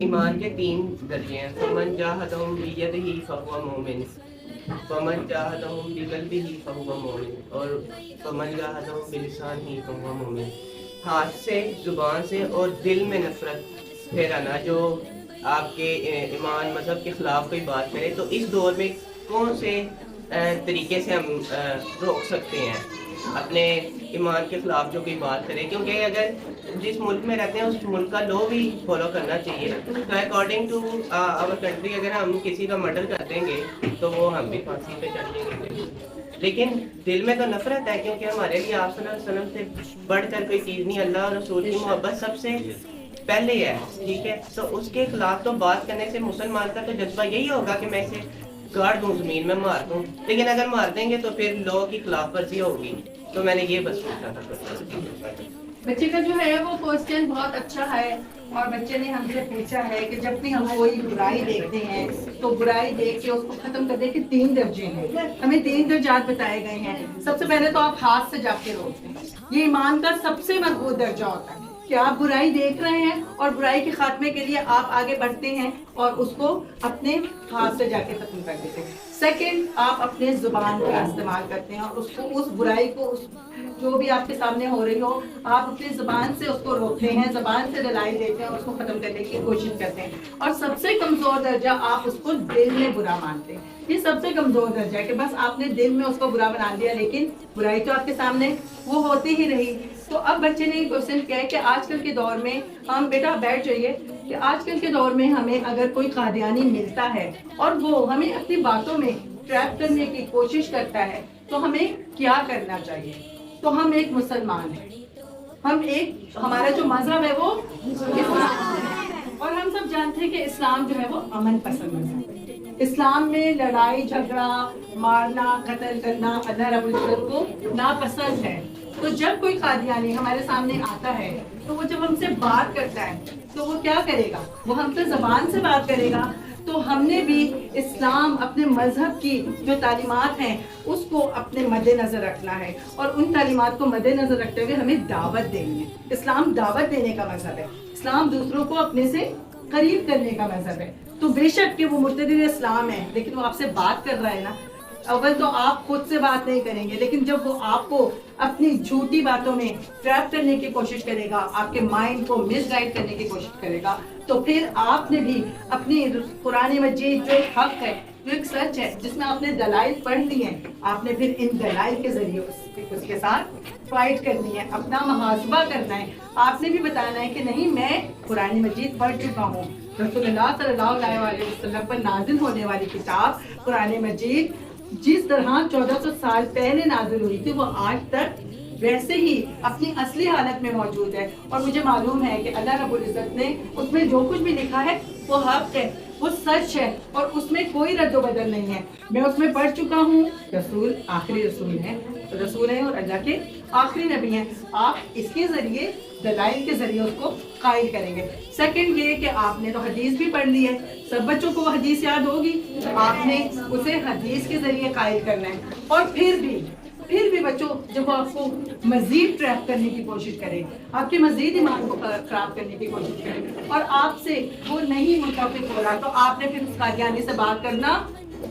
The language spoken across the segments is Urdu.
ایمان کے تین درجے ہیں۔ فمن جاہدہم بیدہ فہو مومن، فمن جاہدہم بقلبہ فہو مومن، اور فمن جاہدہم بلسانہ فہو مومن۔ ہاتھ سے، زبان سے اور دل میں نفرت پھیرانا جو آپ کے ایمان مذہب کے خلاف کوئی بات کرے، تو اس دور میں کون سے طریقے سے ہم روک سکتے ہیں اپنے ایمان کے خلاف جو کوئی بات کرے؟ کیونکہ اگر جس ملک میں رہتے ہیں اس ملک کا لو بھی فالو کرنا چاہیے۔ تو اکارڈنگ ٹو آور کنٹری اگر ہم کسی کا مرڈر کر دیں گے تو وہ ہم بھی پھانسی پہ چڑھ جائیں گے، لیکن دل میں تو نفرت ہے، کیونکہ ہمارے لیے آپ صلی اللہ علیہ وسلم سے بڑھ کر کوئی چیز نہیں، اللہ اور رسول کی محبت سب سے پہلے ہے، ٹھیک ہے؟ تو اس کے خلاف تو بات کرنے سے مسلمان کا تو جذبہ یہی ہوگا کہ میں اسے گاڑ دوں، زمین میں مار دوں، لیکن اگر مار دیں گے تو پھر لو کی خلاف ورزی ہوگی۔ تو میں نے یہ بس پوچھنا تھا۔ بچے کا جو ہے وہ کوسچن بہت اچھا ہے، اور بچے نے ہم سے پوچھا ہے کہ جب بھی ہم کوئی برائی دیکھتے ہیں تو برائی دیکھ کے اس کو ختم کرنے کے 3 درجے ہیں، ہمیں 3 درجات بتائے گئے ہیں۔ سب سے پہلے تو آپ ہاتھ سے جا کے روکتے ہیں، یہ ایمان کا سب سے مضبوط درجہ ہوتا ہے کہ آپ برائی دیکھ رہے ہیں اور برائی کے خاتمے کے لیے آپ آگے بڑھتے ہیں اور اس کو اپنے ہاتھ سے جا کے ختم کر دیتے ہیں۔ سیکنڈ، آپ اپنے زبان کا استعمال کرتے ہیں اور اس کو، اس برائی کو، اس جو بھی آپ کے سامنے ہو رہی ہو، آپ اپنی زبان سے اس کو روکتے ہیں، زبان سے دلائی دیتے ہیں اور اس کو ختم کرنے کی کوشش کرتے ہیں۔ اور سب سے کمزور درجہ، آپ اس کو دل میں برا مانتے ہیں۔ یہ سب سے کمزور درجہ ہے کہ بس آپ نے دل میں اس کو برا بنا دیا، لیکن برائی تو آپ کے سامنے وہ ہوتی ہی رہی۔ تو اب بچے نے یہ کوشچن کیا ہے کہ آج کل کے دور میں ہم، بیٹا بیٹھ جائیے، کہ آج کل کے دور میں ہمیں اگر کوئی قادیانی ملتا ہے اور وہ ہمیں اپنی باتوں میں ٹریپ کرنے کی کوشش کرتا ہے تو ہمیں کیا کرنا چاہیے؟ تو ہم ایک مسلمان ہیں، ہم ایک، ہمارا جو مذہب ہے وہ اسلام ہے، اور ہم سب جانتے ہیں کہ اسلام جو ہے وہ امن پسند مذہب ہے۔ اسلام میں لڑائی جھگڑا، مارنا، قتل کرنا اللہ رب العزت کو ناپسند ہے۔ تو جب کوئی قادیانی ہمارے سامنے آتا ہے تو وہ جب ہم سے بات کرتا ہے تو وہ کیا کرے گا؟ وہ ہم سے زبان سے بات کرے گا۔ تو ہم نے بھی اسلام، اپنے مذہب کی جو تعلیمات ہیں اس کو اپنے مد نظر رکھنا ہے، اور ان تعلیمات کو مد نظر رکھتے ہوئے ہمیں دعوت دینی ہے۔ اسلام دعوت دینے کا مذہب ہے، اسلام دوسروں کو اپنے سے قریب کرنے کا مذہب ہے۔ تو بے شک کہ وہ مرتد اسلام ہے، لیکن وہ آپ سے بات کر رہا ہے نا، اول تو آپ خود سے بات نہیں کریں گے، لیکن جب وہ آپ کو اپنی جھوٹی باتوں میں ٹریپ کرنے کی کوشش کرے گا، آپ کے مائنڈ کو مس گائیڈ کرنے کی کوشش کرے گا، تو پھر آپ نے بھی اپنی قرآن مجید جو ایک حق ہے، جو ایک سچ ہے، جس میں آپ نے دلائل پڑھ لی ہیں، آپ نے پھر ان دلائل کے ذریعے اس کے ساتھ فائٹ کرنی ہے، اپنا محاسبہ کرنا ہے۔ آپ نے بھی بتانا ہے کہ نہیں، میں قرآن مجید پڑھ چکا ہوں، رسول اللہ صلی اللہ علیہ وسلم پر نازل ہونے والی کتاب قرآن مجید جس طرح 1400 سال پہلے نازل ہوئی تھی وہ آج تک ویسے ہی اپنی اصلی حالت میں موجود ہے، اور مجھے معلوم ہے کہ اللہ رب العزت نے اس میں جو کچھ بھی لکھا ہے وہ حق ہے، وہ سچ ہے، اور اس میں کوئی رد و بدل نہیں ہے۔ میں اس میں پڑھ چکا ہوں، رسول آخری رسول ہیں اور اللہ کے آخری نبی ہیں۔ آپ اس کے ذریعے، دلائل کے ذریعے اس کو قائل کریں گے۔ سیکنڈ یہ کہ آپ نے تو حدیث بھی پڑھ لی ہے، سب بچوں کو وہ حدیث یاد ہوگی، آپ نے اسے حدیث کے ذریعے قائل کرنا ہے۔ اور پھر بھی بچوں، جب وہ آپ کو مزید ٹریپ کرنے کی کوشش کرے، آپ کے مزید ایمان کو خراب کرنے کی کوشش کرے اور آپ سے وہ نہیں متفق ہو رہا، تو آپ نے پھر اس قادیانی سے بات کرنا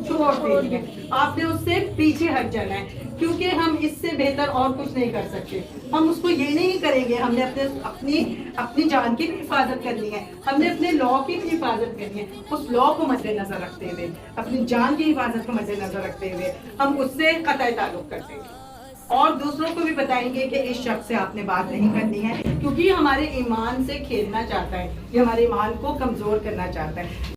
چھوڑ دینی ہے، آپ نے اس سے پیچھے ہٹ جانا ہے، کیونکہ ہم اس سے بہتر اور کچھ نہیں کر سکتے۔ ہم اس کو یہ نہیں کریں گے، ہم نے اپنی جان کی بھی حفاظت کرنی ہے، ہم نے اپنے لا کی بھی حفاظت کرنی ہے، اس لا کو مد نظر رکھتے ہوئے، اپنی جان کی حفاظت کو مد نظر رکھتے ہوئے ہم اس سے قطع تعلق کرتے ہیں، اور دوسروں کو بھی بتائیں گے کہ اس شخص سے آپ نے بات نہیں کرنی ہے، کیونکہ یہ ہمارے ایمان سے کھیلنا چاہتا ہے، یہ ہمارے ایمان کو کمزور کرنا چاہتا ہے۔